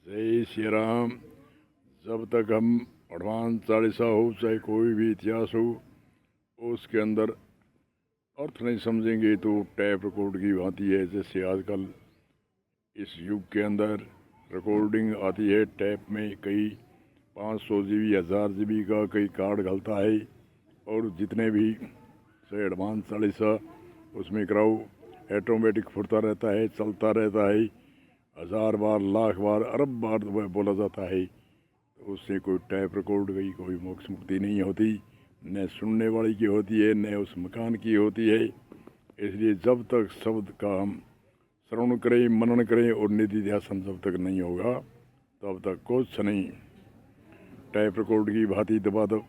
जय श्री राम। जब तक हम हनुमान चालीसा हो चाहे कोई भी इतिहास हो उसके अंदर अर्थ नहीं समझेंगे तो टैप रिकॉर्ड की भांति है। जैसे आजकल इस युग के अंदर रिकॉर्डिंग आती है टैप में, कई 500 GB 1000 GB का कई कार्ड घलता है और जितने भी से हनुमान चालीसा उसमें कराओ ऑटोमेटिक फुटता रहता है, चलता रहता है। 1000 बार, लाख बार, अरब बार वह बोला जाता है। तो उससे कोई टैप रिकॉर्ड की कोई मोक्ष मुक्ति नहीं होती, न सुनने वाले की होती है न उस मकान की होती है। इसलिए जब तक शब्द का हम श्रवण करें, मनन करें और निधि ध्यान जब तक नहीं होगा तब तक कुछ नहीं। टैप रिकॉर्ड की भांति दबा दो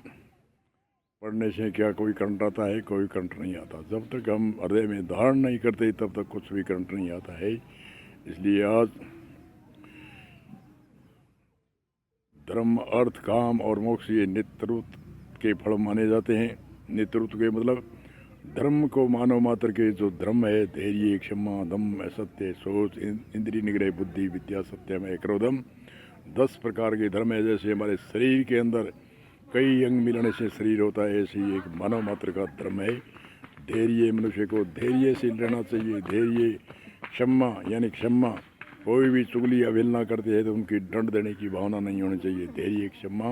पढ़ने से क्या कोई करंट आता है? कोई करंट नहीं आता। जब तक हम हृदय में धारण नहीं करते तब तक कुछ भी करंट नहीं आता है। इसलिए आज धर्म, अर्थ, काम और मोक्ष ये नित्यरुत के फल माने जाते हैं। नित्यरुत के मतलब धर्म को मानव मात्र के जो धर्म है, धैर्य, क्षमा, दम, असत्य, सोच, इंद्रिय निग्रह, बुद्धि, विद्या, सत्यम, क्रोधम, 10 प्रकार के धर्म है। जैसे हमारे शरीर के अंदर कई अंग मिलने से शरीर होता है, ऐसे ही एक मानव मात्र का धर्म है। धैर्य, मनुष्य को धैर्य से रहना चाहिए। धैर्य, क्षमा यानी क्षमा, कोई भी चुगली अवहेलना करते हैं तो उनकी दंड देने की भावना नहीं होनी चाहिए। धैर्य, क्षमा।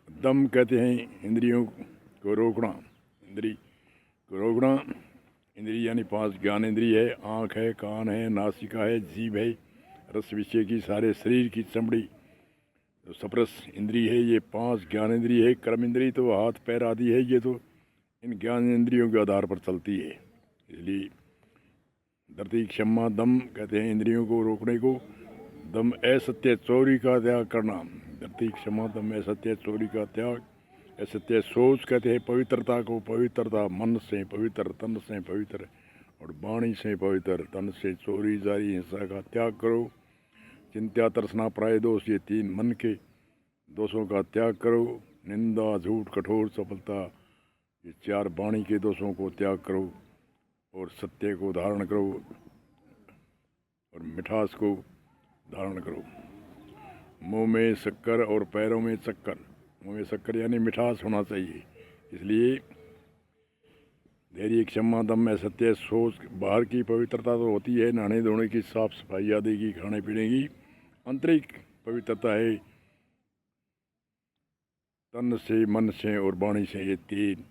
दम कहते हैं इंद्रियों को रोकना, इंद्रिय को रोकना। इंद्रिय यानी 5 ज्ञान इंद्रिय है, आँख है, कान है, नासिका है, जीभ है, रस विषय की सारे शरीर की चमड़ी तो सप्रस इंद्रिय है। ये 5 ज्ञान इंद्रिय है। कर्म इंद्रिय तो हाथ पैर आदि है, ये तो इन ज्ञान इंद्रियों के आधार पर चलती है। इसलिए धरती, क्षमा, दम कहते हैं इंद्रियों को रोकने को। दम असत्य चोरी का त्याग करना। धरती, क्षमा, दम, असत्य चोरी का त्याग। असत्य सोच कहते हैं पवित्रता को। पवित्रता मन से पवित्र, तन से पवित्र और वाणी से पवित्र। तन से चोरी, जारी, हिंसा का त्याग करो। चिंता, तृष्णा, प्राय दोष, ये 3 मन के दोषों का त्याग करो। निंदा, झूठ, कठोर, सफलता, ये 4 वाणी के दोषों को त्याग करो और सत्य को धारण करो और मिठास को धारण करो। मुंह में शक्कर और पैरों में चक्कर। मुंह में शक्कर यानी मिठास होना चाहिए। इसलिए धैर्य, क्षमा, दम में सत्य, सोच। बाहर की पवित्रता तो होती है, नहाने धोने की, साफ सफाई आदि की, खाने पीने की। आंतरिक पवित्रता है तन से, मन से और वाणी से, ये 3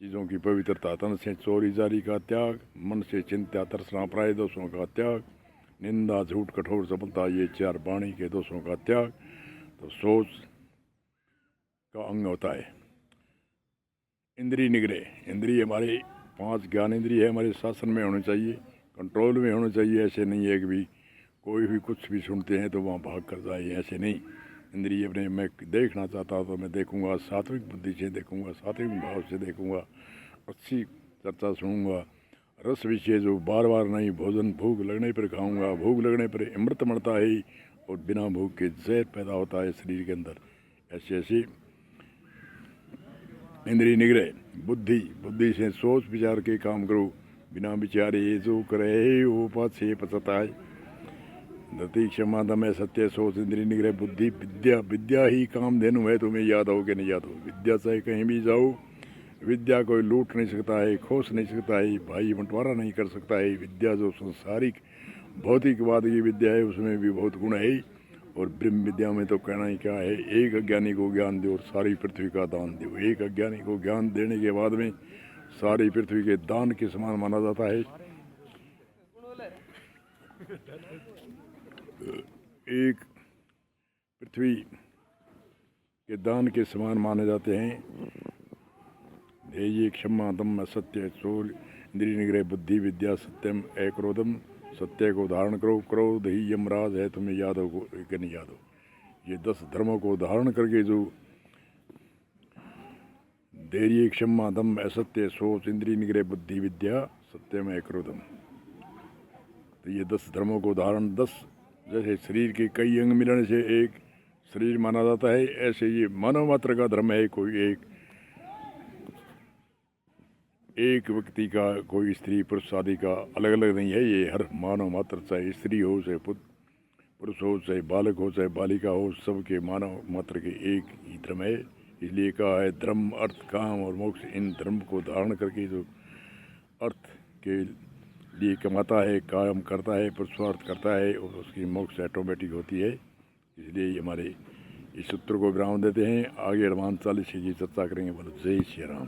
चीज़ों की पवित्रता। तन से चोरी जारी का त्याग, मन से चिंता, तृष्णा, प्राय दोषों का त्याग, निंदा, झूठ, कठोर, सफलता, ये 4 वाणी के दोषों का त्याग। तो सोच का अंग होता है इंद्रिय निग्रह। इंद्रिय हमारे 5 ज्ञान इंद्रिय है, हमारे शासन में होने चाहिए, कंट्रोल में होने चाहिए। ऐसे नहीं है कि भी कोई भी कुछ भी सुनते हैं तो वहाँ भाग कर जाए, ऐसे नहीं। इंद्रिय अपने मैं देखना चाहता तो मैं देखूंगा, सात्विक बुद्धि से देखूंगा, सात्विक भाव से देखूंगा, अच्छी चर्चा सुनूंगा। रस विषय जो बार बार नहीं, भोजन भूख लगने पर खाऊंगा। भूख लगने पर अमृत मरता है और बिना भूख के जहर पैदा होता है शरीर के अंदर। ऐसे ऐसे इंद्रिय निग्रह। बुद्धि, बुद्धि से सोच विचार के काम करो। बिना विचारे जो करे वो पाछे पछताए। धरती, क्षमा, दम, सत्य, सोच, इंद्रिय निग्रह, बुद्धि। विद्या, विद्या ही काम धेनु है। तुम्हें याद हो कि नहीं याद हो? विद्या चाहे कहीं भी जाओ, विद्या कोई लूट नहीं सकता है, खोस नहीं सकता है, भाई बंटवारा नहीं कर सकता है। विद्या जो संसारिक भौतिकवाद की विद्या है उसमें भी बहुत गुण है। और ब्रह्म विद्या में तो कहना ही क्या है, एक अज्ञानी को ज्ञान दो और सारी पृथ्वी का दान दो। एक अज्ञानी को ज्ञान देने के बाद में सारी पृथ्वी के दान के समान माना जाता है। एक पृथ्वी के दान के समान माने जाते हैं। धैर्य, क्षमा, दम, सत्य, चोर, इंद्रिय निग्रह, बुद्धि, विद्या, सत्यम, क्रोधम। सत्य को धारण करो। क्रोध ही यमराज है, तुम्हें याद हो कि नहीं याद हो? ये 10 धर्मों को धारण करके जो धैर्य, क्षमा, दम, असत्य, सोच, इंद्रिय निग्रह, बुद्धि, विद्या, सत्यम, क्रोधम, तो ये 10 धर्मों को धारण 10 जैसे शरीर के कई अंग मिलने से एक शरीर माना जाता है, ऐसे ये मानव मात्र का धर्म है। कोई एक व्यक्ति का, कोई स्त्री पुरुष आदि का अलग अलग नहीं है। ये हर मानव मात्र, चाहे स्त्री हो चाहे पुरुष पुरुष हो चाहे बालक हो चाहे बालिका हो, सबके मानव मात्र के एक ही धर्म है। इसलिए कहा है धर्म अर्थ काम और मोक्ष। इन धर्म को धारण करके जो अर्थ के लिए कमाता है, काम करता है, पुरुषार्थ करता है और उसकी मोक्ष ऑटोमेटिक होती है। इसलिए हमारे इस सूत्र को विराम देते हैं। आगे हनुमान 40 की चर्चा करेंगे। बोलो जय श्री राम।